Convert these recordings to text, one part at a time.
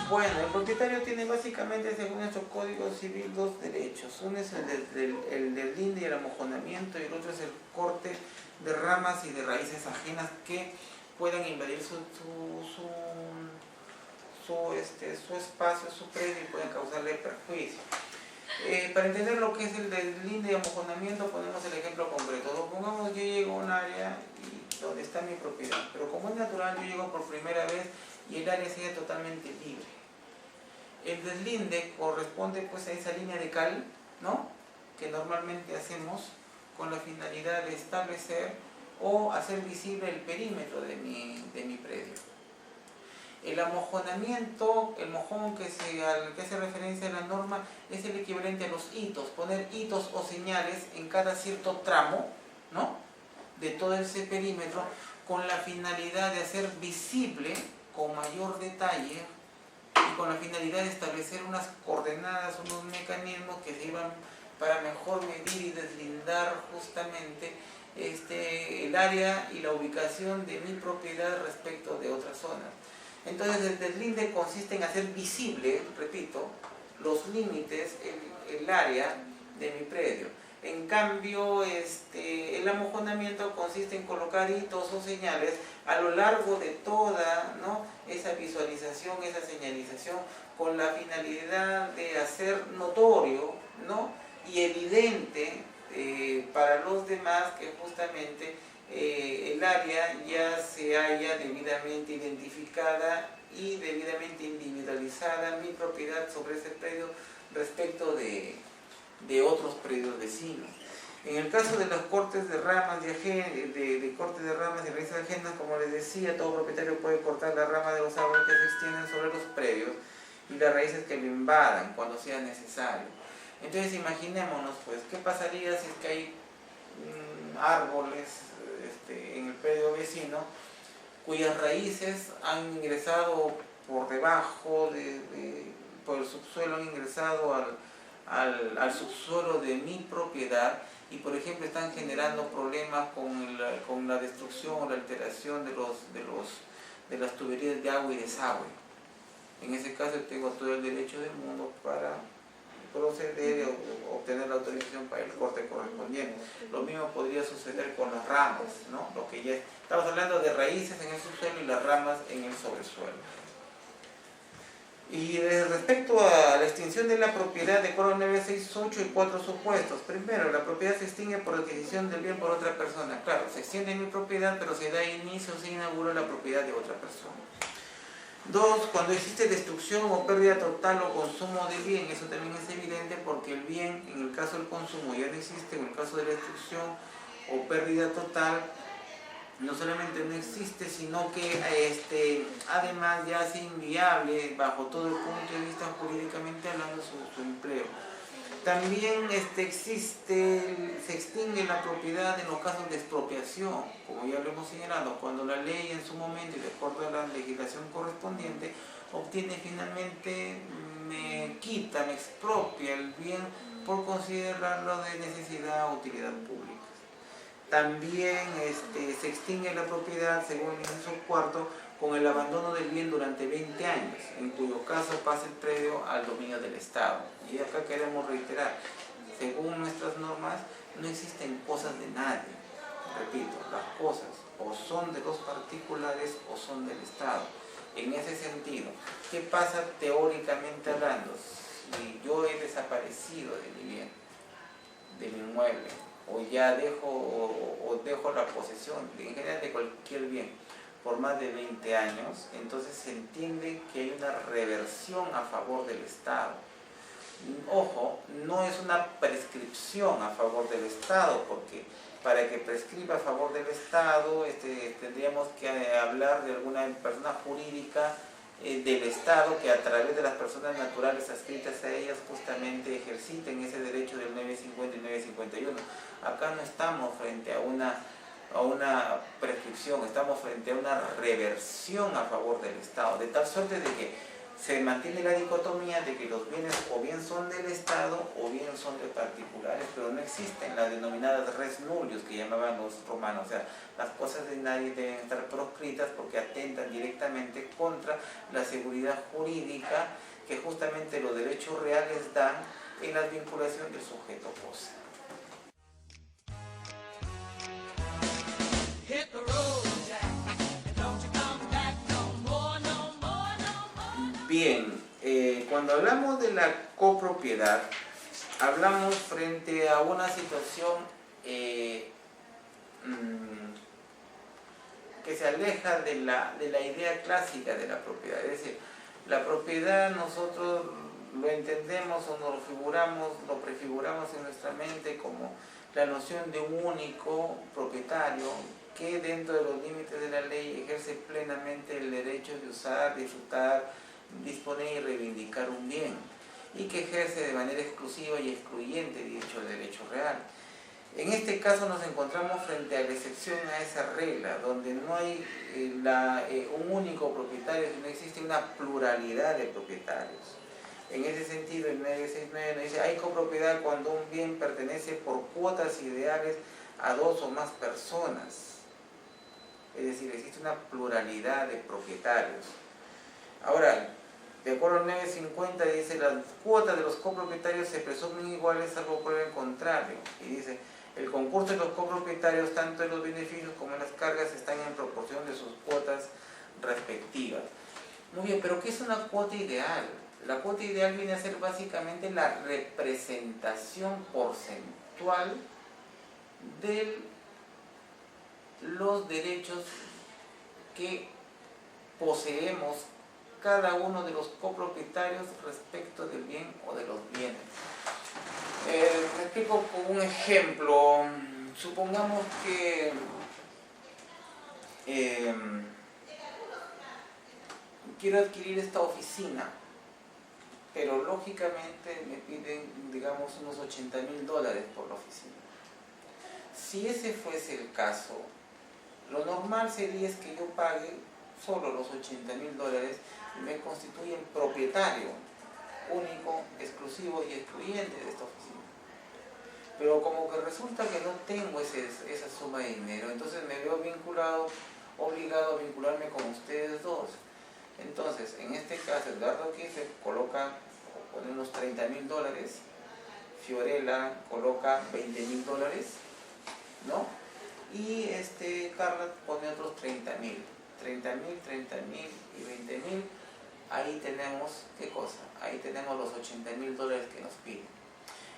Bueno, el propietario tiene básicamente, según nuestro Código Civil, dos derechos. Uno es el del linde y el amojonamiento, y el otro es el corte de ramas y de raíces ajenas que puedan invadir su espacio, su predio, y pueden causarle perjuicio. Para entender lo que es el del linde y amojonamiento, ponemos el ejemplo concreto. Supongamos que yo llego a un área donde está mi propiedad, pero como es natural, yo llego por primera vez y el área sigue totalmente libre. El deslinde corresponde pues a esa línea de cal, ¿no?, que normalmente hacemos con la finalidad de establecer o hacer visible el perímetro de mi predio. El amojonamiento, el mojón al que hace referencia a la norma, es el equivalente a los hitos, poner hitos o señales en cada cierto tramo, ¿no?, de todo ese perímetro, con la finalidad de hacer visible con mayor detalle y con la finalidad de establecer unas coordenadas, unos mecanismos que sirvan para mejor medir y deslindar justamente el área y la ubicación de mi propiedad respecto de otras zonas. Entonces el deslinde consiste en hacer visible, repito, los límites, el área de mi predio. En cambio, el amojonamiento consiste en colocar hitos o señales a lo largo de toda, ¿no?, esa visualización, esa señalización, con la finalidad de hacer notorio, ¿no?, y evidente para los demás que justamente el área ya se haya debidamente identificada y debidamente individualizada mi propiedad sobre ese predio respecto de otros predios vecinos. En el caso de los cortes de ramas de cortes de ramas y raíces ajenas, como les decía, todo propietario puede cortar la rama de los árboles que se extienden sobre los predios y las raíces que lo invadan cuando sea necesario. Entonces imaginémonos pues, ¿qué pasaría si es que hay árboles en el predio vecino cuyas raíces han ingresado por debajo, por el subsuelo, han ingresado al subsuelo de mi propiedad y, por ejemplo, están generando problemas con la destrucción o la alteración de las tuberías de agua y desagüe? En ese caso tengo todo el derecho del mundo para proceder o obtener la autorización para el corte correspondiente. Lo mismo podría suceder con las ramas, ¿no? Estamos hablando de raíces en el subsuelo y las ramas en el sobresuelo. Y respecto a la extinción de la propiedad, de acuerdo al 968, hay 4 supuestos. Primero, la propiedad se extingue por adquisición del bien por otra persona. Claro, se extiende mi propiedad, pero se da inicio, se inaugura la propiedad de otra persona. 2, cuando existe destrucción o pérdida total o consumo del bien. Eso también es evidente porque el bien, en el caso del consumo, ya no existe. En el caso de la destrucción o pérdida total, no solamente no existe, sino que además ya hace inviable, bajo todo el punto de vista jurídicamente hablando, su empleo. También se extingue la propiedad en los casos de expropiación, como ya lo hemos señalado, cuando la ley en su momento y de acuerdo a la legislación correspondiente obtiene finalmente, me expropia el bien por considerarlo de necesidad o utilidad pública. También se extingue la propiedad, según el inciso 4, con el abandono del bien durante 20 años, en cuyo caso pasa el predio al dominio del Estado. Y acá queremos reiterar, según nuestras normas, no existen cosas de nadie. Repito, las cosas o son de los particulares o son del Estado. En ese sentido, ¿qué pasa teóricamente hablando? Si yo he desaparecido de mi bien, de mi inmueble, o ya dejo la posesión, en general de cualquier bien, por más de 20 años, entonces se entiende que hay una reversión a favor del Estado. Ojo, no es una prescripción a favor del Estado, porque para que prescriba a favor del Estado tendríamos que hablar de alguna persona jurídica del Estado que a través de las personas naturales adscritas a ellas justamente ejerciten ese derecho del 950 y 951. Acá no estamos frente a una prescripción, estamos frente a una reversión a favor del Estado, de tal suerte de que se mantiene la dicotomía de que los bienes o bien son del Estado o bien son de particulares, pero no existen las denominadas res nullius que llamaban los romanos. O sea, las cosas de nadie deben estar proscritas porque atentan directamente contra la seguridad jurídica que justamente los derechos reales dan en la vinculación del sujeto-cosa. Bien, cuando hablamos de la copropiedad, hablamos frente a una situación que se aleja de la idea clásica de la propiedad. Es decir, la propiedad nosotros lo entendemos o nos lo figuramos, lo prefiguramos en nuestra mente como la noción de un único propietario que dentro de los límites de la ley ejerce plenamente el derecho de usar, disfrutar, disponer y reivindicar un bien, y que ejerce de manera exclusiva y excluyente dicho derecho real. En este caso nos encontramos frente a la excepción a esa regla, donde no hay un único propietario, sino existe una pluralidad de propietarios. En ese sentido, el 969 nos dice, hay copropiedad cuando un bien pertenece por cuotas ideales a dos o más personas. Es decir, existe una pluralidad de propietarios. Ahora, de acuerdo al 950 dice, las cuotas de los copropietarios se presumen iguales salvo por el contrario. Y dice, el concurso de los copropietarios, tanto en los beneficios como en las cargas, están en proporción de sus cuotas respectivas. Muy bien, pero ¿qué es una cuota ideal? La cuota ideal viene a ser básicamente la representación porcentual de los derechos que poseemos cada uno de los copropietarios respecto del bien o de los bienes. Me explico con un ejemplo. Supongamos que quiero adquirir esta oficina, pero lógicamente me piden, digamos, unos $80.000 por la oficina. Si ese fuese el caso, lo normal sería es que yo pague solo los $80.000 y me constituyen propietario único, exclusivo y excluyente de esta oficina. Pero como que resulta que no tengo esa suma de dinero, entonces me veo obligado a vincularme con ustedes dos. Entonces, en este caso, Edgardo aquí se coloca, pone unos $30.000, Fiorella coloca $20.000, ¿no? Y Carla pone otros 30.000 y 20.000. Ahí tenemos, ¿qué cosa? Ahí tenemos los $80.000 que nos piden.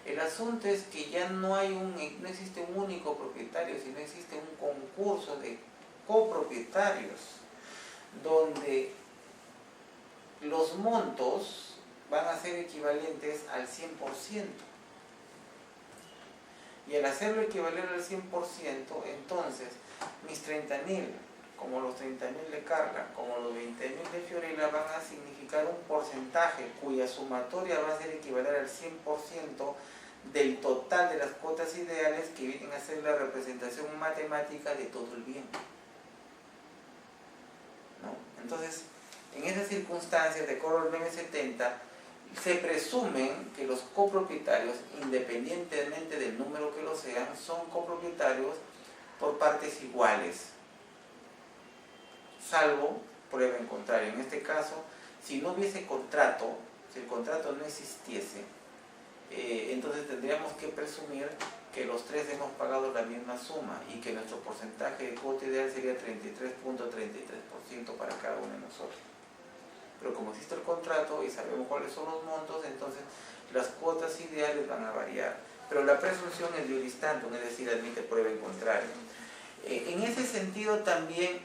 El asunto es que ya no existe un único propietario, sino existe un concurso de copropietarios, donde los montos van a ser equivalentes al 100%. Y al hacerlo equivalente al 100%, entonces mis 30.000, como los 30.000 de Carla, como los 20.000 de Fiorella, van a significar un porcentaje cuya sumatoria va a ser equivalente al 100% del total de las cuotas ideales, que vienen a ser la representación matemática de todo el bien, ¿no? Entonces, en esas circunstancias, de acuerdo al 970, se presumen que los copropietarios, independientemente del número que lo sean, son copropietarios por partes iguales, salvo prueba en contrario. En este caso, si no hubiese contrato, si el contrato no existiese, entonces tendríamos que presumir que los tres hemos pagado la misma suma y que nuestro porcentaje de cuota ideal sería 33.33% para cada uno de nosotros. Pero como existe el contrato y sabemos cuáles son los montos, entonces las cuotas ideales van a variar. Pero la presunción es de iuris tantum, es decir, admite prueba en contrario. En ese sentido también,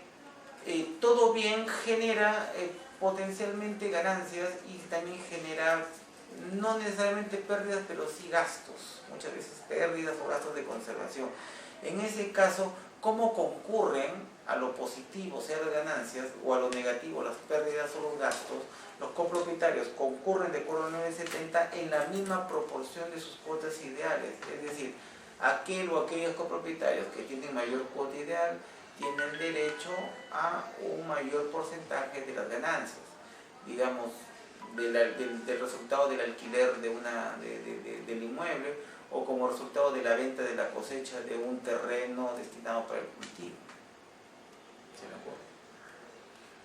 todo bien genera potencialmente ganancias y también genera, no necesariamente pérdidas, pero sí gastos. Muchas veces pérdidas o gastos de conservación. En ese caso, ¿cómo concurren a lo positivo, sea las ganancias, o a lo negativo, las pérdidas o los gastos? Los copropietarios concurren, de acuerdo al 970, en la misma proporción de sus cuotas ideales. Es decir, aquel o aquellos copropietarios que tienen mayor cuota ideal tienen derecho a un mayor porcentaje de las ganancias. Digamos, del resultado del alquiler del inmueble, o como resultado de la venta de la cosecha de un terreno destinado para el cultivo. ¿Se me acuerda?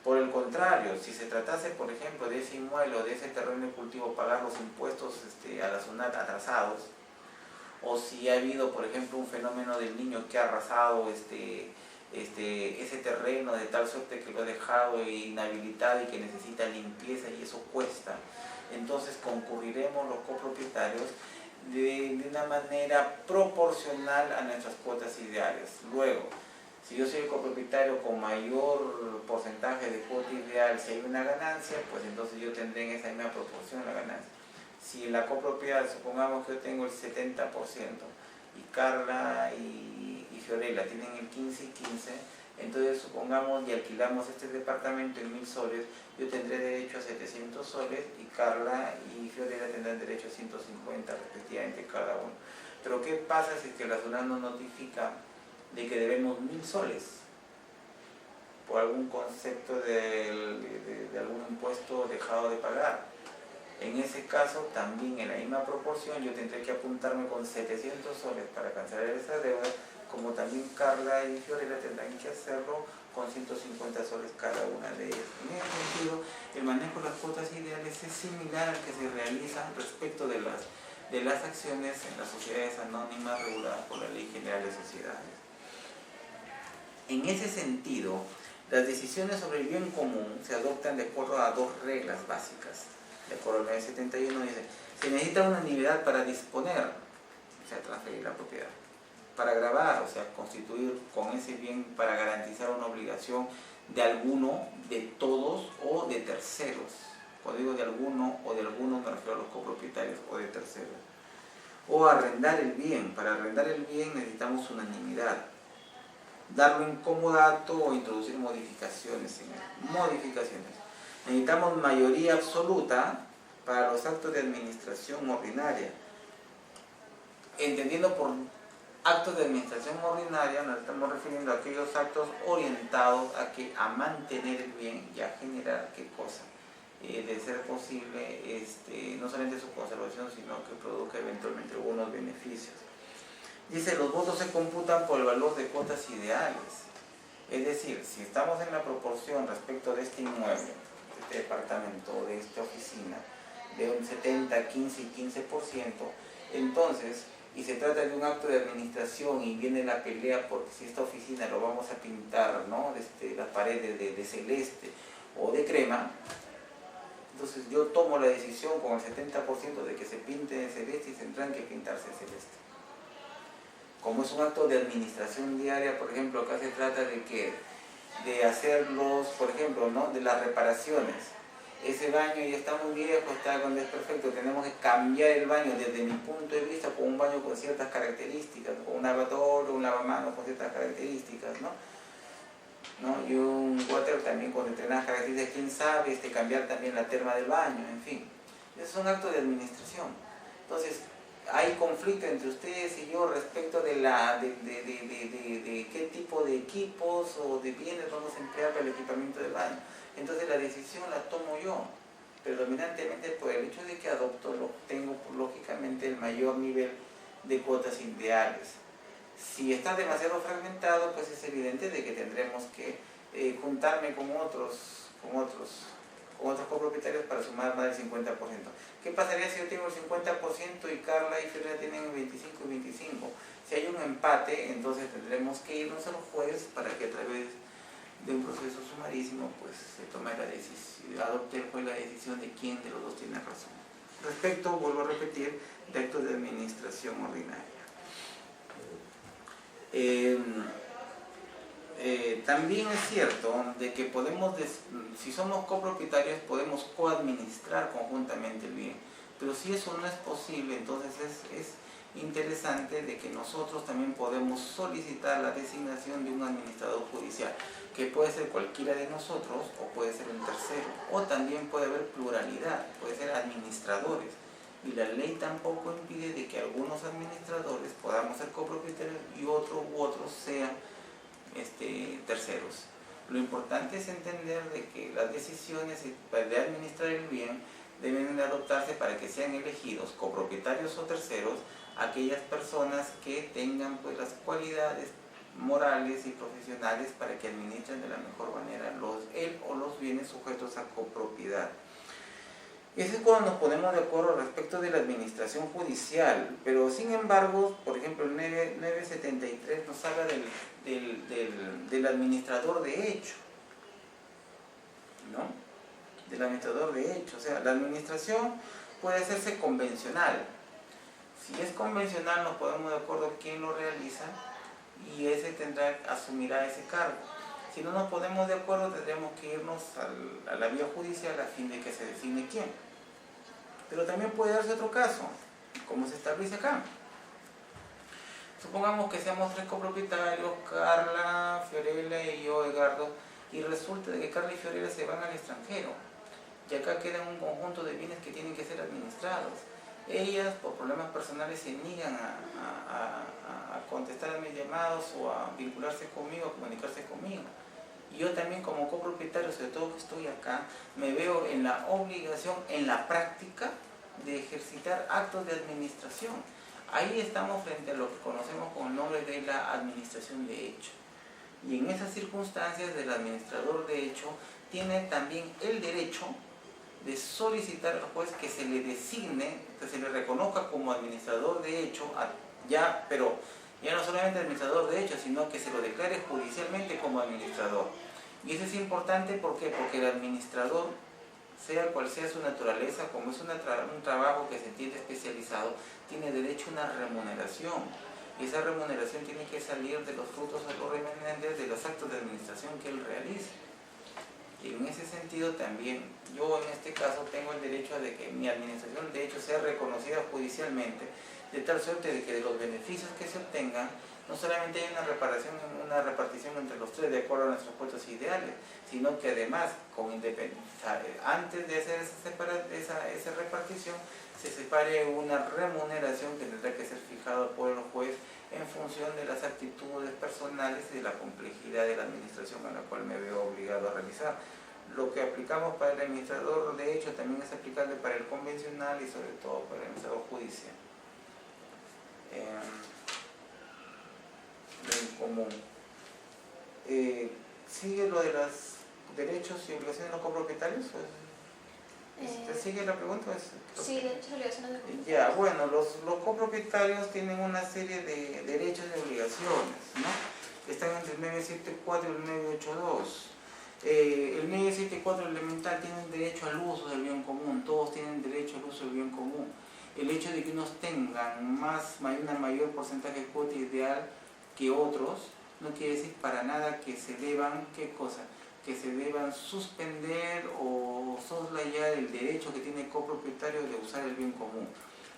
Por el contrario, si se tratase, por ejemplo, de ese inmueble o de ese terreno de cultivo pagar los impuestos a la SUNAT atrasados, o si ha habido, por ejemplo, un fenómeno del niño que ha arrasado ese terreno de tal suerte que lo ha dejado inhabilitado y que necesita limpieza y eso cuesta, entonces concurriremos los copropietarios de una manera proporcional a nuestras cuotas ideales. Luego, si yo soy el copropietario con mayor porcentaje de cuota ideal, si hay una ganancia, pues entonces yo tendré en esa misma proporción la ganancia. Si en la copropiedad, supongamos que yo tengo el 70% y Carla y Fiorella tienen el 15 y 15, entonces supongamos y alquilamos este departamento en 1000 soles, yo tendré derecho a 700 soles y Carla y Fiorella tendrán derecho a 150 respectivamente cada uno. Pero ¿qué pasa si es que la SUNAT nos notifica de que debemos 1000 soles por algún concepto de algún impuesto dejado de pagar? En ese caso, también en la misma proporción, yo tendré que apuntarme con 700 soles para cancelar esa deuda, como también Carla y Fiorella tendrán que hacerlo con 150 soles cada una de ellas. En ese sentido, el manejo de las cuotas ideales es similar al que se realiza respecto de las acciones en las sociedades anónimas reguladas por la Ley General de Sociedades. En ese sentido, las decisiones sobre el bien común se adoptan de acuerdo a dos reglas básicas. De acuerdo al 971 dice, se necesita unanimidad para disponer, o sea, transferir la propiedad, para gravar, o sea, constituir con ese bien para garantizar una obligación de alguno, de todos o de terceros. Cuando digo de alguno o de algunos me refiero a los copropietarios o de terceros. O arrendar el bien. Para arrendar el bien necesitamos unanimidad. Darlo en comodato o introducir modificaciones en él. Modificaciones. Necesitamos mayoría absoluta para los actos de administración ordinaria. Entendiendo por actos de administración ordinaria, nos estamos refiriendo a aquellos actos orientados a mantener el bien y a generar qué cosa, de ser posible, no solamente su conservación, sino que produzca eventualmente algunos beneficios. Dice, los votos se computan por el valor de cuotas ideales. Es decir, si estamos en la proporción respecto de este inmueble, de este departamento, de esta oficina, de un 70, 15 y 15%, entonces, y se trata de un acto de administración y viene la pelea porque si esta oficina lo vamos a pintar, ¿no?, las paredes de celeste o de crema, entonces yo tomo la decisión con el 70% de que se pinte de celeste y tendrán que pintarse de celeste. Como es un acto de administración diaria, por ejemplo, acá se trata de hacerlos, por ejemplo, ¿no?, de las reparaciones. Ese baño ya está muy viejo, está con desperfecto, tenemos que cambiar el baño desde mi punto de vista con un baño con ciertas características, con un lavador o un lavamanos con ciertas características, ¿no? Y un water también con determinadas características, quién sabe, cambiar también la terma del baño, en fin. Eso es un acto de administración. Entonces, hay conflicto entre ustedes y yo respecto de qué tipo de equipos o de bienes vamos a emplear para el equipamiento del baño. Entonces la decisión la tomo yo, predominantemente por el hecho de que tengo lógicamente el mayor nivel de cuotas ideales. Si está demasiado fragmentado, pues es evidente de que tendremos que juntarme con otros copropietarios para sumar más del 50%. ¿Qué pasaría si yo tengo el 50% y Carla y Fiorella tienen 25 y 25? Si hay un empate, entonces tendremos que irnos al juez para que a través de un proceso sumarísimo pues se tome la decisión, adopte el juez la decisión de quién de los dos tiene razón. Respecto, vuelvo a repetir, de actos de administración ordinaria. También es cierto de que si somos copropietarios podemos coadministrar conjuntamente el bien, pero si eso no es posible, entonces es interesante de que nosotros también podemos solicitar la designación de un administrador judicial, que puede ser cualquiera de nosotros o puede ser un tercero, o también puede haber pluralidad, puede ser administradores. Y la ley tampoco impide de que algunos administradores podamos ser copropietarios y otros sean terceros. Lo importante es entender de que las decisiones de administrar el bien deben de adoptarse para que sean elegidos copropietarios o terceros aquellas personas que tengan pues las cualidades morales y profesionales para que administren de la mejor manera el o los bienes sujetos a copropiedad. Eso es cuando nos ponemos de acuerdo respecto de la administración judicial, pero sin embargo, por ejemplo, el 973 nos habla del administrador de hecho, ¿no? Del administrador de hecho. O sea, la administración puede hacerse convencional. Si es convencional, nos ponemos de acuerdo quién lo realiza y ese asumirá ese cargo. Si no nos ponemos de acuerdo, tendremos que irnos a la vía judicial a fin de que se designe quién. Pero también puede darse otro caso, como se establece acá. Supongamos que seamos 3 copropietarios, Carla, Fiorella y yo, Edgardo, y resulta de que Carla y Fiorella se van al extranjero. Y acá queda un conjunto de bienes que tienen que ser administrados. Ellas, por problemas personales, se niegan a contestar a mis llamados o a vincularse conmigo, a comunicarse conmigo. Y yo también como copropietario, sobre todo que estoy acá, me veo en la obligación, en la práctica, de ejercitar actos de administración. Ahí estamos frente a lo que conocemos con el nombre de la administración de hecho. Y en esas circunstancias, el administrador de hecho tiene también el derecho de solicitar al juez que se le designe, que se le reconozca como administrador de hecho, pero ya no solamente administrador de hecho, sino que se lo declare judicialmente como administrador. Y eso es importante, ¿por qué? Porque el administrador, sea cual sea su naturaleza, como es un trabajo que se entiende especializado, tiene derecho a una remuneración. Y esa remuneración tiene que salir de los frutos o los remanentes de los actos de administración que él realice. Y en ese sentido también, yo en este caso tengo el derecho de que mi administración de hecho sea reconocida judicialmente, de tal suerte de que de los beneficios que se obtengan, no solamente hay una repartición entre los 3 de acuerdo a nuestros puestos ideales, sino que además, antes de hacer esa repartición, se separe una remuneración que tendrá que ser fijada por el juez en función de las actitudes personales y de la complejidad de la administración a la cual me veo obligado a realizar. Lo que aplicamos para el administrador de hecho también es aplicable para el convencional y sobre todo para el administrador judicial. En común. ¿Sigue lo de los derechos y obligaciones de los copropietarios? ¿Te sigue la pregunta? Sí, derechos y obligaciones de copropietarios. Ya, bueno, los copropietarios tienen una serie de derechos y obligaciones, ¿no? Están entre el 974 y el 982. El 974 elemental tiene derecho al uso del bien común, todos tienen derecho al uso del bien común. El hecho de que unos tengan una mayor porcentaje de cuota ideal que otros, no quiere decir para nada que se deban, ¿qué cosa? Que se deban suspender o soslayar el derecho que tiene el copropietario de usar el bien común.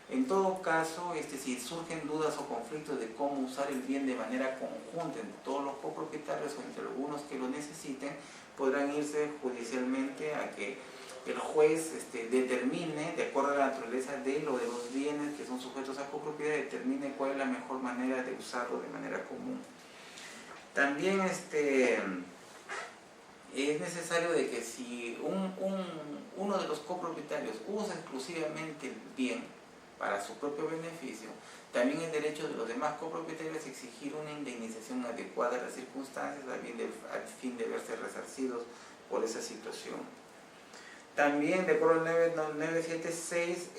En todo caso, si surgen dudas o conflictos de cómo usar el bien de manera conjunta entre todos los copropietarios o entre algunos que lo necesiten, podrán irse judicialmente a que el juez determine, de acuerdo a la naturaleza de los bienes que son sujetos a copropiedad, determine cuál es la mejor manera de usarlo de manera común. También es necesario de que si uno de los copropietarios usa exclusivamente el bien para su propio beneficio, también es derecho de los demás copropietarios exigir una indemnización adecuada a las circunstancias al fin de verse resarcidos por esa situación. También, de acuerdo al 976,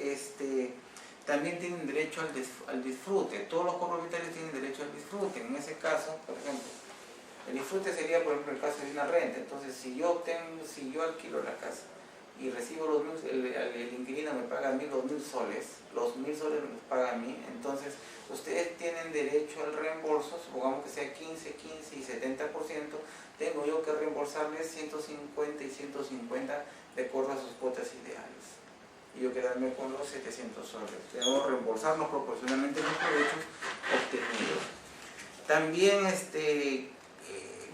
también tienen derecho al disfrute. Todos los copropietarios tienen derecho al disfrute. En ese caso, por ejemplo, el disfrute sería, por ejemplo, el caso de una renta. Entonces, si yo alquilo la casa y recibo el inquilino me paga a mí los 1.000 soles, los 1.000 soles me los paga a mí, entonces ustedes tienen derecho al reembolso, supongamos que sea 15, 15 y 70%, tengo yo que reembolsarles 150 y 150 de acuerdo a sus cuotas ideales. Y yo quedarme con los 700 soles. Debemos reembolsarnos proporcionalmente los derechos obtenidos. También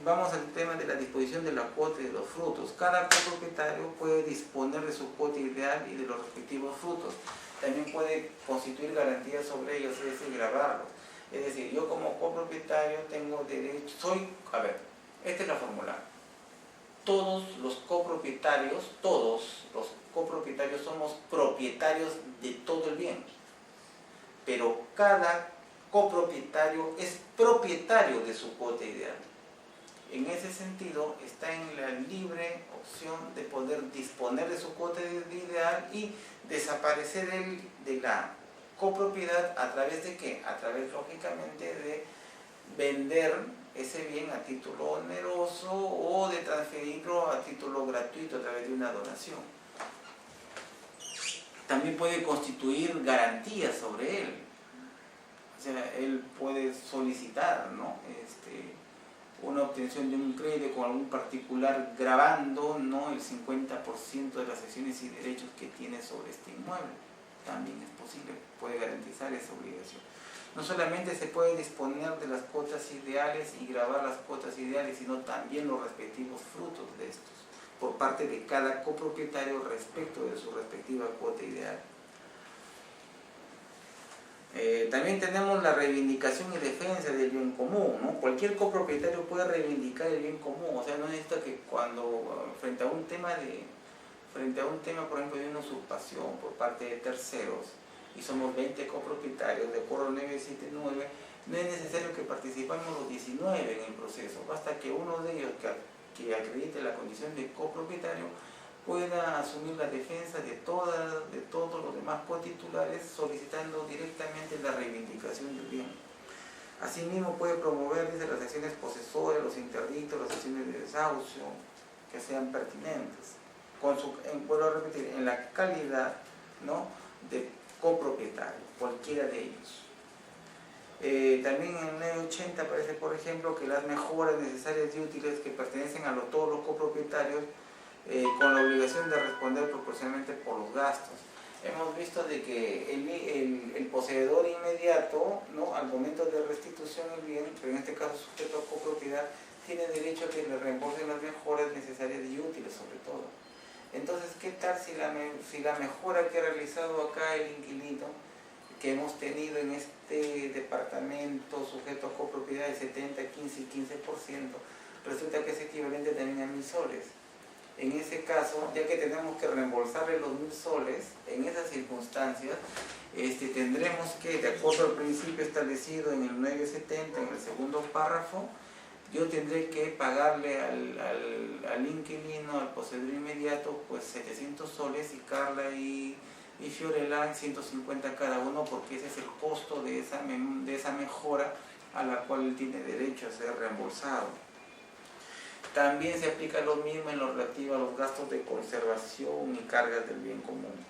vamos al tema de la disposición de la cuota y de los frutos. Cada copropietario puede disponer de su cuota ideal y de los respectivos frutos. También puede constituir garantías sobre ellos, es decir, grabarlos. Es decir, yo como copropietario tengo derecho, esta es la fórmula. todos los copropietarios somos propietarios de todo el bien, pero cada copropietario es propietario de su cuota ideal. En ese sentido, está en la libre opción de poder disponer de su cuota ideal y desaparecer de la copropiedad. ¿A través de qué? A través, lógicamente, de vender ese bien a título oneroso o de transferirlo a título gratuito a través de una donación. También puede constituir garantías sobre él. O sea, él puede solicitar, ¿no? Una obtención de un crédito con algún particular gravando, ¿no?, el 50% de las acciones y derechos que tiene sobre este inmueble. También es posible, puede garantizar esa obligación. No solamente se puede disponer de las cuotas ideales y gravar las cuotas ideales, sino también los respectivos frutos de estos, por parte de cada copropietario respecto de su respectiva cuota ideal. También tenemos la reivindicación y defensa del bien común, ¿no? Cualquier copropietario puede reivindicar el bien común, o sea, no necesita que cuando frente a un tema, por ejemplo, de una usurpación por parte de terceros, y somos 20 copropietarios, de acuerdo al 979, no es necesario que participemos los 19 en el proceso, basta que uno de ellos que acredite la condición de copropietario pueda asumir la defensa de todos los demás cotitulares, solicitando directamente la reivindicación del bien. Asimismo puede promover desde las acciones posesoras, los interdictos, las acciones de desahucio que sean pertinentes, vuelvo a repetir, en la calidad, ¿no?, de copropietario, cualquiera de ellos. También en el 980 aparece, por ejemplo, que las mejoras necesarias y útiles que pertenecen a todos los copropietarios, con la obligación de responder proporcionalmente por los gastos. Hemos visto de que el poseedor inmediato, ¿no?, al momento de restitución del bien, pero en este caso sujeto a copropiedad, tiene derecho a que le reembolsen las mejoras necesarias y útiles sobre todo. Entonces, ¿qué tal si la mejora que ha realizado acá el inquilino, que hemos tenido en este departamento sujeto a copropiedad de 70, 15 y 15%, resulta que es equivalente también a 1.000 soles? En ese caso, ya que tenemos que reembolsarle los 1.000 soles, en esas circunstancias, tendremos que, de acuerdo al principio establecido en el 970, en el segundo párrafo, yo tendré que pagarle al inquilino, al poseedor inmediato, pues 700 soles, y Carla y Fiorella 150 cada uno, porque ese es el costo de esa mejora a la cual él tiene derecho a ser reembolsado. También se aplica lo mismo en lo relativo a los gastos de conservación y cargas del bien común.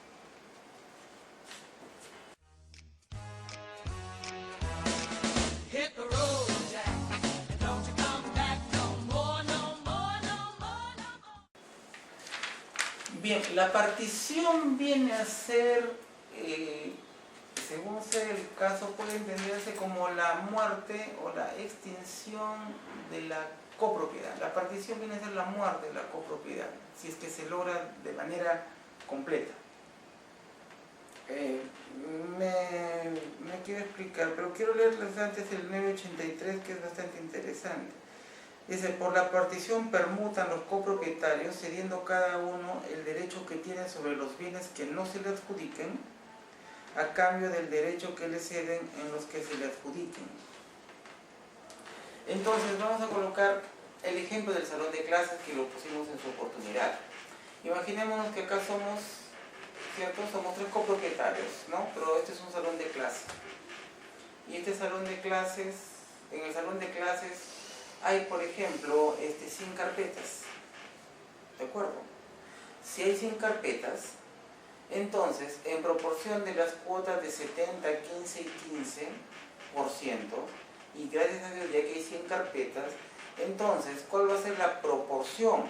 Bien, la partición viene a ser, según sea el caso, puede entenderse como la muerte o la extinción de la copropiedad. La partición viene a ser la muerte de la copropiedad, si es que se logra de manera completa. Me quiero explicar, pero quiero leerles antes el 983, que es bastante interesante. Dice: por la partición permutan los copropietarios, cediendo cada uno el derecho que tiene sobre los bienes que no se le adjudiquen, a cambio del derecho que le ceden en los que se le adjudiquen. Entonces vamos a colocar el ejemplo del salón de clases, que lo pusimos en su oportunidad. Imaginémonos que acá somos, ¿cierto?, somos 3 copropietarios, ¿no? Pero este es un salón de clase. Y este salón de clases, en el salón de clases hay, por ejemplo, 100 carpetas. ¿De acuerdo? Si hay 100 carpetas, entonces, en proporción de las cuotas de 70, 15 y 15%, y gracias a Dios ya que hay 100 carpetas, entonces, ¿cuál va a ser la proporción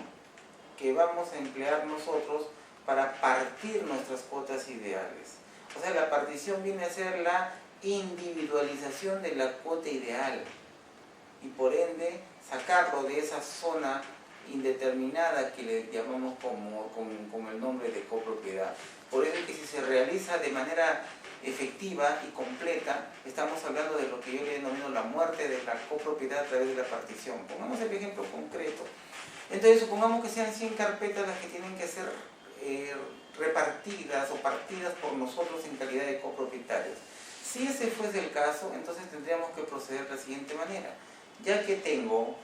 que vamos a emplear nosotros para partir nuestras cuotas ideales? O sea, la partición viene a ser la individualización de la cuota ideal, y por ende sacarlo de esa zona indeterminada que le llamamos con el nombre de copropiedad. Por eso es que si se realiza de manera efectiva y completa, estamos hablando de lo que yo le denomino la muerte de la copropiedad a través de la partición. Pongamos el ejemplo concreto. Entonces, supongamos que sean 100 carpetas las que tienen que ser repartidas o partidas por nosotros en calidad de copropietarios. Si ese fuese el caso, entonces tendríamos que proceder de la siguiente manera. Ya que tengo,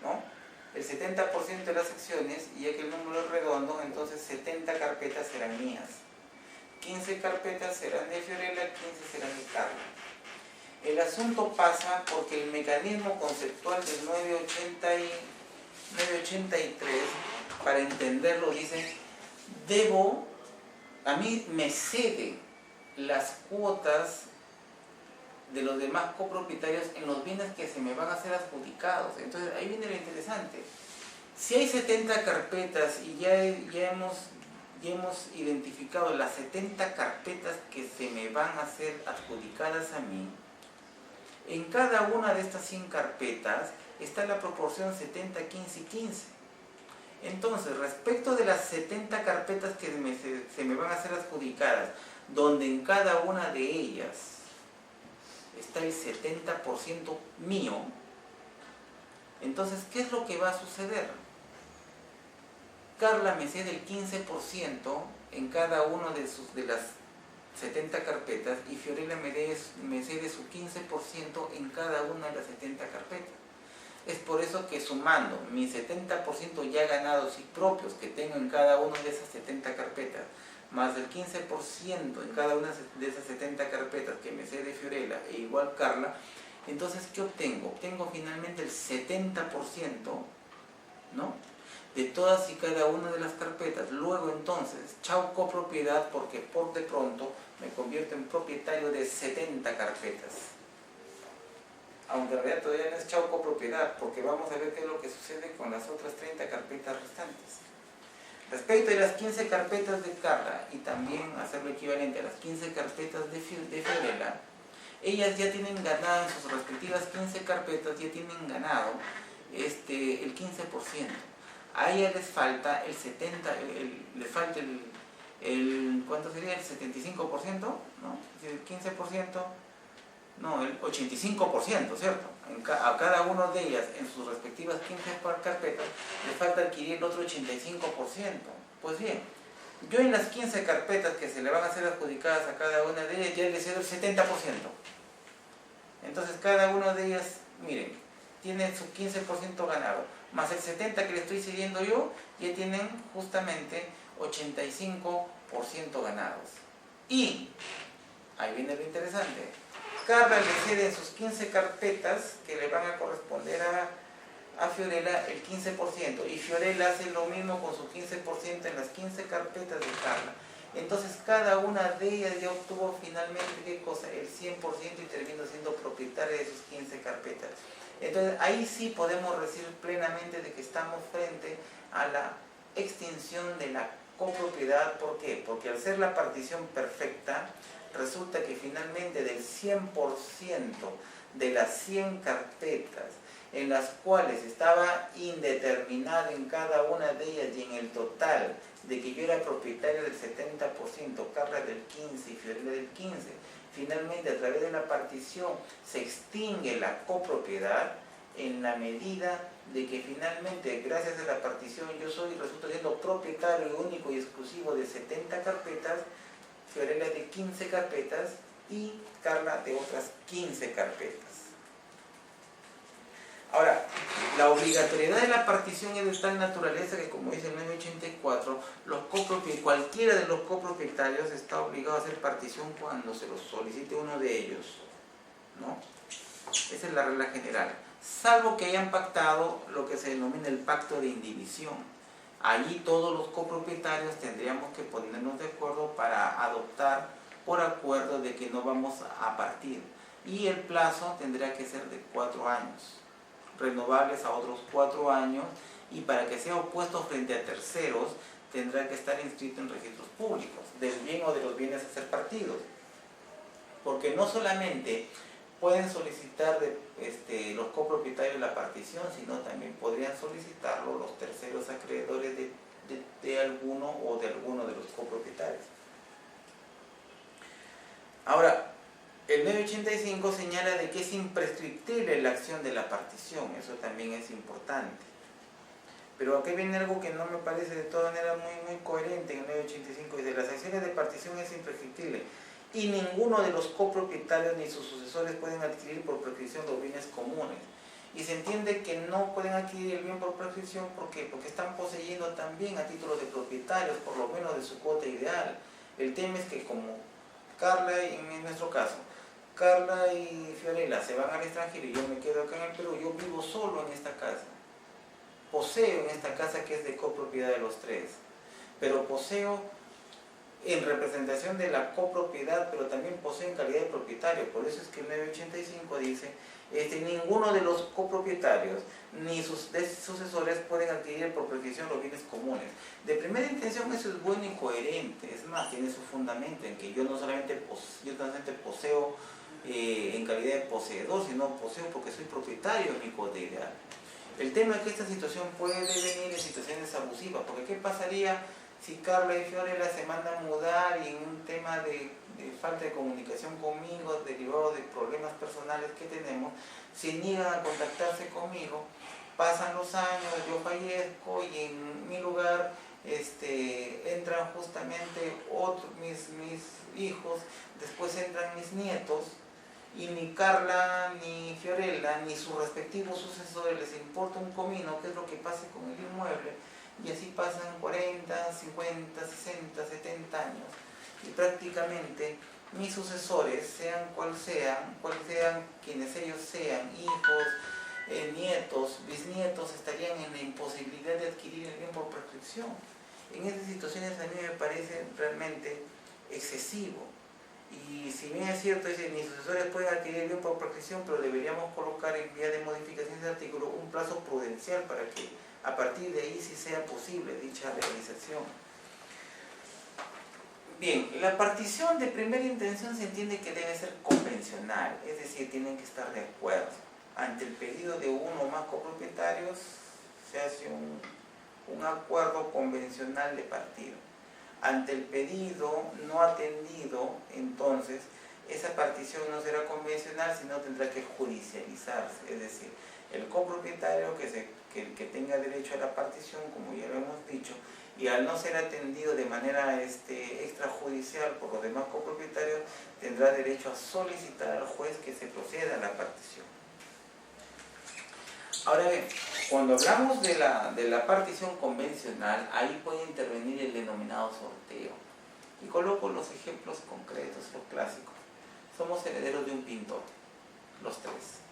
¿no?, el 70% de las secciones, y ya que el número es redondo, entonces 70 carpetas serán mías. 15 carpetas serán de Fiorella, 15 serán de Carla. El asunto pasa porque el mecanismo conceptual del 983, para entenderlo, dice, a mí me cede las cuotas de los demás copropietarios en los bienes que se me van a ser adjudicados. Entonces ahí viene lo interesante. Si hay 70 carpetas y ya hemos identificado las 70 carpetas que se me van a ser adjudicadas a mí, en cada una de estas 100 carpetas está la proporción 70, 15 y 15. Entonces, respecto de las 70 carpetas que se me van a ser adjudicadas, donde en cada una de ellas está el 70% mío, entonces, ¿qué es lo que va a suceder? Carla me cede el 15% en cada una de las 70 carpetas y Fiorella me cede su 15% en cada una de las 70 carpetas. Es por eso que sumando mis 70% ya ganados y propios que tengo en cada una de esas 70 carpetas, más el 15% en cada una de esas 70 carpetas que me cede Fiorella e igual Carla, entonces ¿qué obtengo? Obtengo finalmente el 70%, ¿no?, de todas y cada una de las carpetas. Luego entonces, chao copropiedad, porque por de pronto me convierto en propietario de 70 carpetas. Aunque en realidad todavía no es chao copropiedad, porque vamos a ver qué es lo que sucede con las otras 30 carpetas restantes. Respecto de las 15 carpetas de Carla, y también hacerlo equivalente a las 15 carpetas de Fiorella, ellas ya tienen ganado en sus respectivas 15 carpetas, ya tienen ganado el 15%. A ellas les falta el 70%, ¿cuánto sería? El 75%, ¿no? El 15%, no, el 85%, ¿cierto? A cada una de ellas, en sus respectivas 15 carpetas, les falta adquirir el otro 85%. Pues bien, yo en las 15 carpetas que se le van a ser adjudicadas a cada una de ellas, ya les cedo el 70%. Entonces cada una de ellas, miren, tiene su 15% ganado, más el 70% que le estoy cediendo yo, ya tienen justamente 85% ganados. Y, ahí viene lo interesante, Carla le cede en sus 15 carpetas, que le van a corresponder a Fiorella, el 15%, y Fiorella hace lo mismo con su 15% en las 15 carpetas de Carla. Entonces cada una de ellas ya obtuvo finalmente, ¿qué cosa? El 100% y terminó siendo propietaria de sus 15 carpetas. Entonces ahí sí podemos decir plenamente de que estamos frente a la extinción de la copropiedad. ¿Por qué? Porque al ser la partición perfecta, resulta que finalmente del 100% de las 100 carpetas en las cuales estaba indeterminado en cada una de ellas y en el total de que yo era propietario del 70%, Carla del 15% y Fiorella del 15%, finalmente a través de la partición se extingue la copropiedad en la medida de que finalmente gracias a la partición yo resulto siendo propietario único y exclusivo de 70 carpetas, Fiorella de 15 carpetas y Carla de otras 15 carpetas. Ahora, la obligatoriedad de la partición es de tal naturaleza que, como dice el 984, cualquiera de los copropietarios está obligado a hacer partición cuando se lo solicite uno de ellos, ¿no? Esa es la regla general, salvo que hayan pactado lo que se denomina el pacto de indivisión. Allí todos los copropietarios tendríamos que ponernos de acuerdo para adoptar por acuerdo de que no vamos a partir, y el plazo tendrá que ser de 4 años. Renovables a otros 4 años, y para que sea opuesto frente a terceros tendrá que estar inscrito en registros públicos del bien o de los bienes a ser partidos, porque no solamente pueden solicitar los copropietarios la partición, sino también podrían solicitarlo los terceros acreedores de alguno o de alguno de los copropietarios. Ahora, el 985 señala de que es imprescriptible la acción de la partición, eso también es importante. Pero aquí viene algo que no me parece de todas maneras muy coherente en el 985, dice, las acciones de partición es imprescriptible y ninguno de los copropietarios ni sus sucesores pueden adquirir por prescripción los bienes comunes. Y se entiende que no pueden adquirir el bien por prescripción porque están poseyendo también a título de propietarios, por lo menos de su cuota ideal. El tema es que como Carla, en nuestro caso, Carla y Fiorella se van al extranjero y yo me quedo acá en el Perú, yo vivo solo en esta casa. Poseo en esta casa que es de copropiedad de los tres, pero poseo en representación de la copropiedad, pero también poseo en calidad de propietario. Por eso es que el 985 dice, ninguno de los copropietarios ni sus sucesores pueden adquirir por prescripción los bienes comunes. De primera intención eso es bueno y coherente, es más, tiene su fundamento en que yo no solamente poseo en calidad de poseedor, sino poseo porque soy propietario de mi cuota ideal. El tema es que esta situación puede venir en situaciones abusivas, porque ¿qué pasaría si Carla y Fiorella se mandan a mudar y en un tema de falta de comunicación conmigo, derivado de problemas personales que tenemos, se niegan a contactarse conmigo, pasan los años, yo fallezco y en mi lugar entran justamente mis hijos, después entran mis nietos, y ni Carla, ni Fiorella, ni sus respectivos sucesores les importa un comino qué es lo que pase con el inmueble, y así pasan 40, 50, 60, 70 años, y prácticamente mis sucesores, sean quienes ellos sean, hijos, nietos, bisnietos, estarían en la imposibilidad de adquirir el bien por prescripción. En esas situaciones a mí me parece realmente excesivo. Y si bien es cierto, dice, mis sucesores pueden adquirir el bien por prescripción, pero deberíamos colocar en vía de modificación de artículo un plazo prudencial para que a partir de ahí sí sea posible dicha realización. Bien, la partición de primera intención se entiende que debe ser convencional, es decir, tienen que estar de acuerdo. Ante el pedido de uno o más copropietarios se hace un acuerdo convencional de partido. Ante el pedido no atendido, entonces, esa partición no será convencional, sino tendrá que judicializarse. Es decir, el copropietario que tenga derecho a la partición, como ya lo hemos dicho, y al no ser atendido de manera extrajudicial por los demás copropietarios, tendrá derecho a solicitar al juez que se proceda a la partición. Ahora bien, cuando hablamos de la partición convencional, ahí puede intervenir el denominado sorteo. Y coloco los ejemplos concretos, los clásicos. Somos herederos de un pintor, los tres.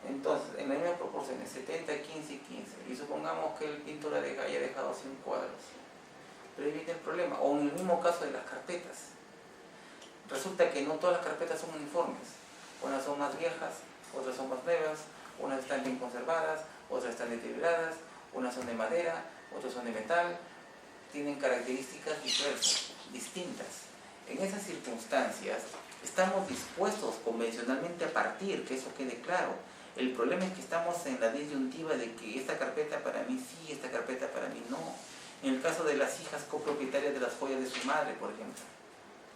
Entonces, en las mismas proporciones, 70, 15 y 15. Y supongamos que el pintor haya dejado 100 cuadros. Pero ahí viene el problema. O en el mismo caso de las carpetas. Resulta que no todas las carpetas son uniformes. Unas son más viejas, otras son más nuevas. Unas están bien conservadas, otras están deterioradas, unas son de madera, otras son de metal, tienen características diversas, distintas. En esas circunstancias, estamos dispuestos convencionalmente a partir, que eso quede claro. El problema es que estamos en la disyuntiva de que esta carpeta para mí sí, esta carpeta para mí no. En el caso de las hijas copropietarias de las joyas de su madre, por ejemplo,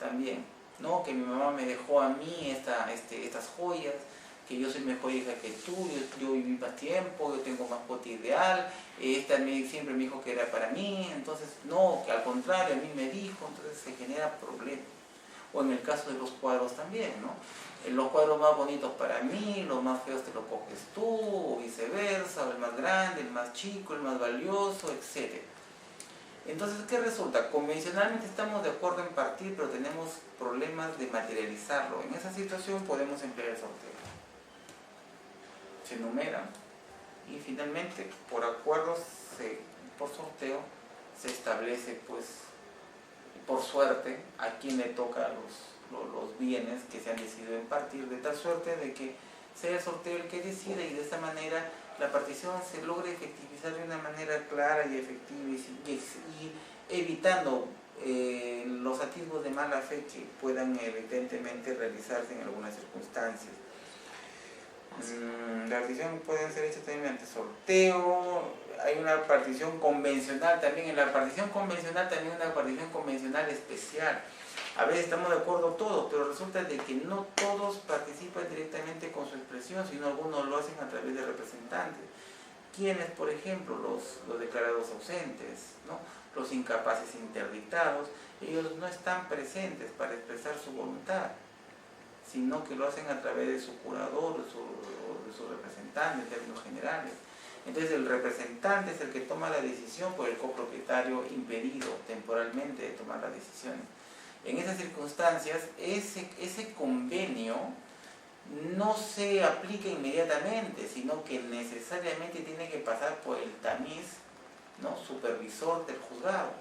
también, ¿no? Que mi mamá me dejó a mí estas joyas, que yo soy mejor hija que tú, yo viví más tiempo, yo tengo más cuota ideal, esta siempre me dijo que era para mí, entonces no, que al contrario, a mí me dijo, entonces se genera problema. O en el caso de los cuadros también, ¿no? Los cuadros más bonitos para mí, los más feos te los coges tú, o viceversa, o el más grande, el más chico, el más valioso, etc. Entonces, ¿qué resulta? Convencionalmente estamos de acuerdo en partir, pero tenemos problemas de materializarlo. En esa situación podemos emplear el sorteo. Se enumeran y finalmente por acuerdos por sorteo se establece, pues por suerte, a quién le toca los bienes que se han decidido impartir, de tal suerte de que sea el sorteo el que decida, y de esta manera la partición se logre efectivizar de una manera clara y efectiva y evitando los atisbos de mala fe que puedan evidentemente realizarse en algunas circunstancias. La partición puede ser hecha también mediante sorteo. Hay una partición convencional también. En la partición convencional también una partición convencional especial. A veces estamos de acuerdo todos, pero resulta de que no todos participan directamente con su expresión, sino algunos lo hacen a través de representantes. ¿Quiénes, por ejemplo? Los declarados ausentes, ¿no? Los incapaces interdictados, ellos no están presentes para expresar su voluntad, sino que lo hacen a través de su curador o de su representante en términos generales. Entonces el representante es el que toma la decisión por el copropietario impedido temporalmente de tomar las decisiones. En esas circunstancias, ese convenio no se aplica inmediatamente, sino que necesariamente tiene que pasar por el tamiz, ¿no?, supervisor del juzgado.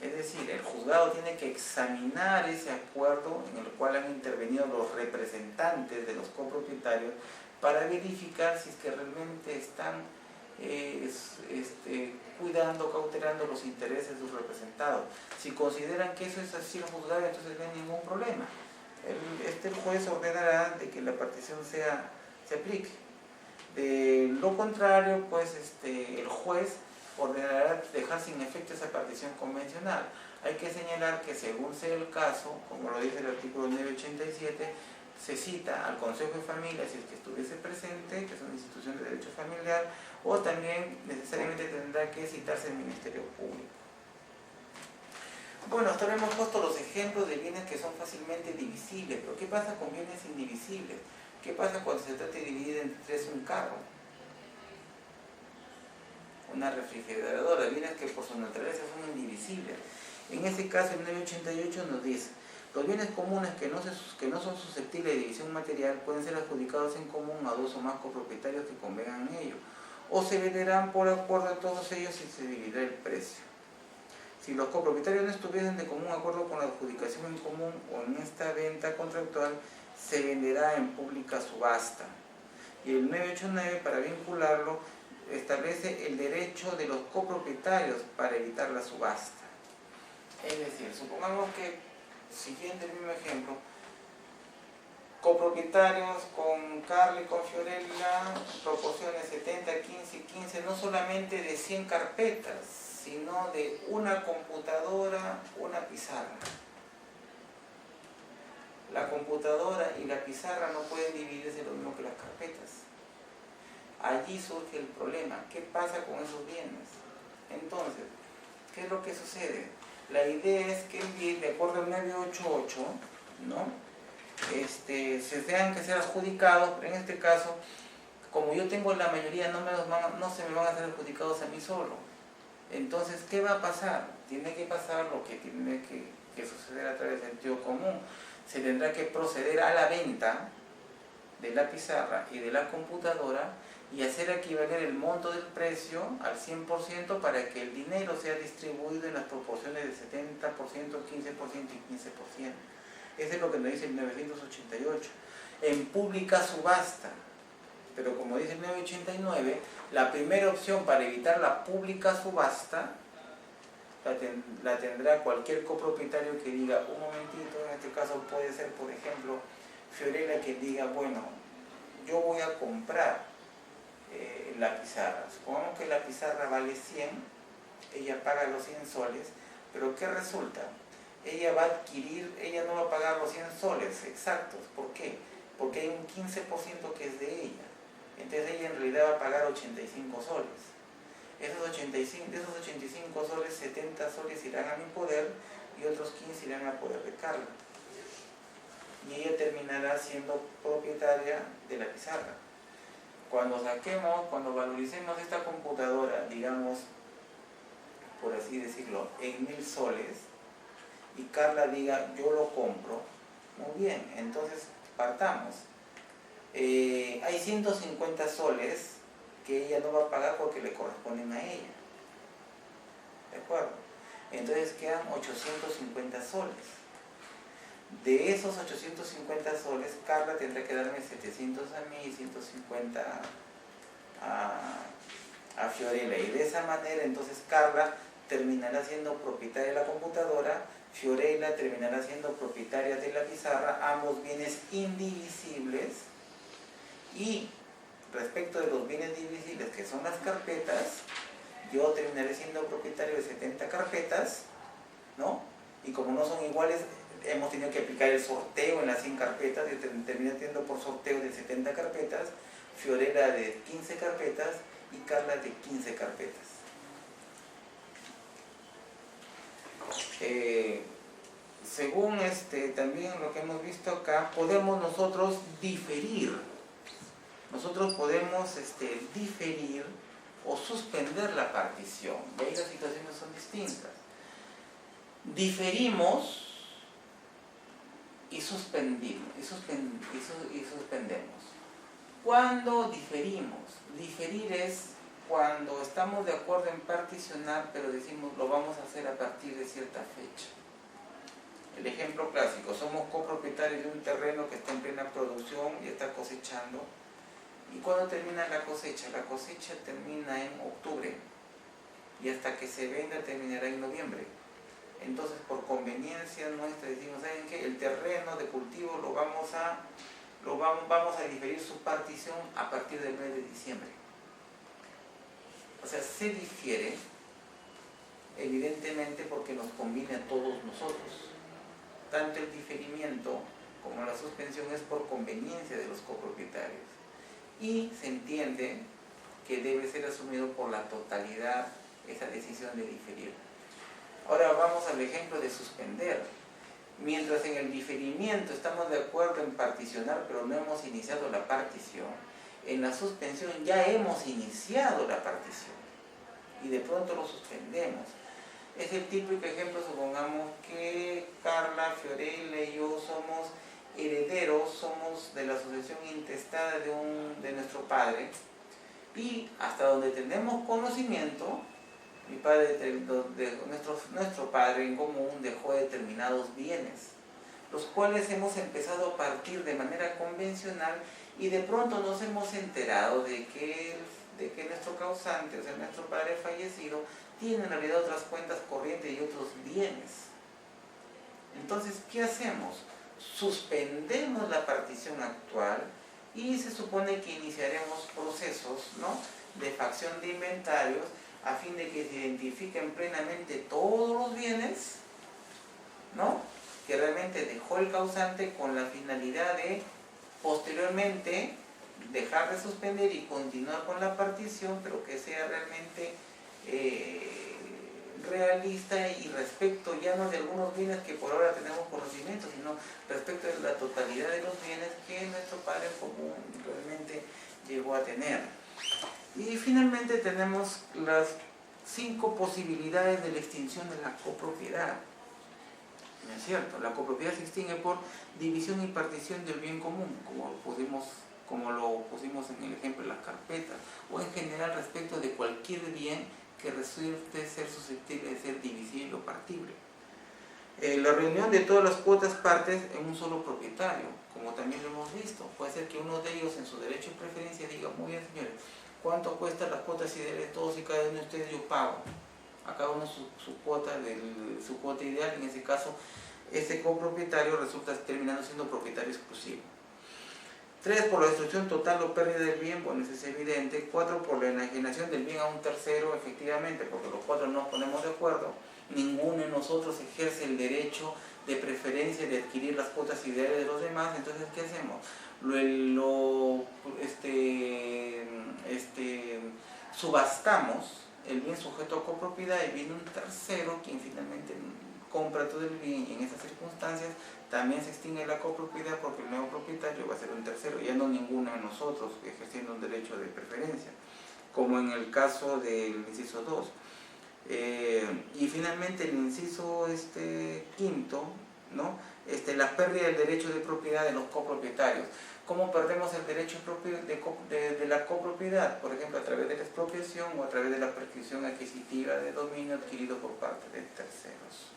Es decir, el juzgado tiene que examinar ese acuerdo en el cual han intervenido los representantes de los copropietarios para verificar si es que realmente están cuidando, cautelando los intereses de sus representados. Si consideran que eso es así el juzgado, entonces no hay ningún problema. El juez ordenará de que la partición se aplique. De lo contrario, pues el juez ordenará dejar sin efecto esa partición convencional. Hay que señalar que según sea el caso, como lo dice el artículo 987, se cita al Consejo de Familia si es que estuviese presente, que es una institución de derecho familiar, o también necesariamente tendrá que citarse el Ministerio Público. Bueno, hasta ahora hemos puesto los ejemplos de bienes que son fácilmente divisibles, pero ¿qué pasa con bienes indivisibles? ¿Qué pasa cuando se trata de dividir entre tres un carro? Una refrigeradora, bienes que por su naturaleza son indivisibles. En ese caso, el 988 nos dice: los bienes comunes que no son susceptibles de división material pueden ser adjudicados en común a dos o más copropietarios que convengan en ello, o se venderán por acuerdo de todos ellos y se dividirá el precio. Si los copropietarios no estuviesen de común acuerdo con la adjudicación en común o en esta venta contractual, se venderá en pública subasta. Y el 989, para vincularlo, establece el derecho de los copropietarios para evitar la subasta. Es decir, supongamos que, siguiendo el mismo ejemplo, copropietarios con Carla y con Fiorella, proporciones 70, 15 y 15, no solamente de 100 carpetas, sino de una computadora, una pizarra. La computadora y la pizarra no pueden dividirse lo mismo que las carpetas. Allí surge el problema. ¿Qué pasa con esos bienes? Entonces, ¿qué es lo que sucede? La idea es que el bien, de acuerdo al 988, ¿no?, se tengan que ser adjudicados, pero en este caso, como yo tengo la mayoría, no se me van a ser adjudicados a mí solo. Entonces, ¿qué va a pasar? Tiene que pasar lo que tiene que suceder a través del sentido común. Se tendrá que proceder a la venta de la pizarra y de la computadora y hacer equivaler el monto del precio al 100% para que el dinero sea distribuido en las proporciones de 70%, 15% y 15%. Eso es lo que nos dice el 988. En pública subasta. Pero como dice el 989, la primera opción para evitar la pública subasta la tendrá cualquier copropietario que diga: un momentito, en este caso puede ser, por ejemplo, Fiorella, que diga: bueno, yo voy a comprar la pizarra. Supongamos que la pizarra vale 100, ella paga los 100 soles, pero ¿qué resulta? Ella no va a pagar los 100 soles exactos. ¿Por qué? Porque hay un 15% que es de ella. Entonces ella en realidad va a pagar 85 soles. De esos 85 soles, 70 soles irán a mi poder y otros 15 irán a poder de Carla. Y ella terminará siendo propietaria de la pizarra. Cuando valoricemos esta computadora, digamos, por así decirlo, en 1000 soles, y Carla diga: yo lo compro, muy bien, entonces partamos. Hay 150 soles que ella no va a pagar porque le corresponden a ella. ¿De acuerdo? Entonces quedan 850 soles. De esos 850 soles, Carla tendrá que darme 700 a mí y 150 a Fiorella. Y de esa manera, entonces, Carla terminará siendo propietaria de la computadora, Fiorella terminará siendo propietaria de la pizarra, ambos bienes indivisibles. Y respecto de los bienes divisibles, que son las carpetas, yo terminaré siendo propietario de 70 carpetas, ¿no? Y como no son iguales hemos tenido que aplicar el sorteo en las 100 carpetas, y terminé teniendo por sorteo de 70 carpetas, Fiorella de 15 carpetas y Carla de 15 carpetas. Según también lo que hemos visto acá, podemos nosotros diferir. Nosotros podemos diferir o suspender la partición. Y ahí las situaciones son distintas. Diferimos y suspendimos y suspendemos. ¿Cuándo diferimos? Diferir es cuando estamos de acuerdo en particionar, pero decimos lo vamos a hacer a partir de cierta fecha. El ejemplo clásico: somos copropietarios de un terreno que está en plena producción y está cosechando. ¿Y cuándo termina la cosecha? La cosecha termina en octubre y hasta que se venda terminará en noviembre. Entonces, por conveniencia nuestra, decimos, ¿saben qué? El terreno de cultivo vamos a diferir su partición a partir del mes de diciembre. O sea, se difiere, evidentemente, porque nos conviene a todos nosotros. Tanto el diferimiento como la suspensión es por conveniencia de los copropietarios. Y se entiende que debe ser asumido por la totalidad esa decisión de diferir. Ahora vamos al ejemplo de suspender. Mientras en el diferimiento estamos de acuerdo en particionar, pero no hemos iniciado la partición, en la suspensión ya hemos iniciado la partición y de pronto lo suspendemos. Es el típico ejemplo, supongamos que Carla, Fiorella y yo somos herederos, somos de la sucesión intestada de nuestro padre, y hasta donde tenemos conocimiento, mi padre, nuestro padre en común dejó determinados bienes, los cuales hemos empezado a partir de manera convencional, y de pronto nos hemos enterado de que nuestro causante, o sea, nuestro padre fallecido, tiene en realidad otras cuentas corrientes y otros bienes. Entonces, ¿qué hacemos? Suspendemos la partición actual y se supone que iniciaremos procesos, ¿no?, de facción de inventarios a fin de que se identifiquen plenamente todos los bienes, ¿no?, que realmente dejó el causante, con la finalidad de posteriormente dejar de suspender y continuar con la partición, pero que sea realmente realista, y respecto ya no de algunos bienes que por ahora tenemos conocimiento, sino respecto de la totalidad de los bienes que nuestro padre en común realmente llegó a tener. Y finalmente tenemos las 5 posibilidades de la extinción de la copropiedad. ¿No es cierto? La copropiedad se extingue por división y partición del bien común, como lo pusimos en el ejemplo de las carpetas, o en general respecto de cualquier bien que resulte ser susceptible de ser divisible o partible. La reunión de todas las cuotas partes en un solo propietario, como también lo hemos visto. Puede ser que uno de ellos, en su derecho de preferencia, diga: muy bien, señores, ¿cuánto cuestan las cuotas ideales? Todos y cada uno de ustedes yo pago. A cada uno su cuota ideal. En ese caso, ese copropietario resulta terminando siendo propietario exclusivo. 3, por la destrucción total o pérdida del bien, bueno, eso es evidente. 4, por la enajenación del bien a un tercero, efectivamente, porque los 4 no nos ponemos de acuerdo. Ninguno de nosotros ejerce el derecho de preferencia de adquirir las cuotas ideales de los demás. Entonces, ¿qué hacemos? Subastamos el bien sujeto a copropiedad, y viene un tercero quien finalmente compra todo el bien, y en esas circunstancias también se extingue la copropiedad, porque el nuevo propietario va a ser un tercero, ya no ninguno de nosotros ejerciendo un derecho de preferencia, como en el caso del inciso 2. Y finalmente el inciso quinto, ¿no?, la pérdida del derecho de propiedad de los copropietarios. ¿Cómo perdemos el derecho de la copropiedad? Por ejemplo, a través de la expropiación o a través de la prescripción adquisitiva de dominio adquirido por parte de terceros.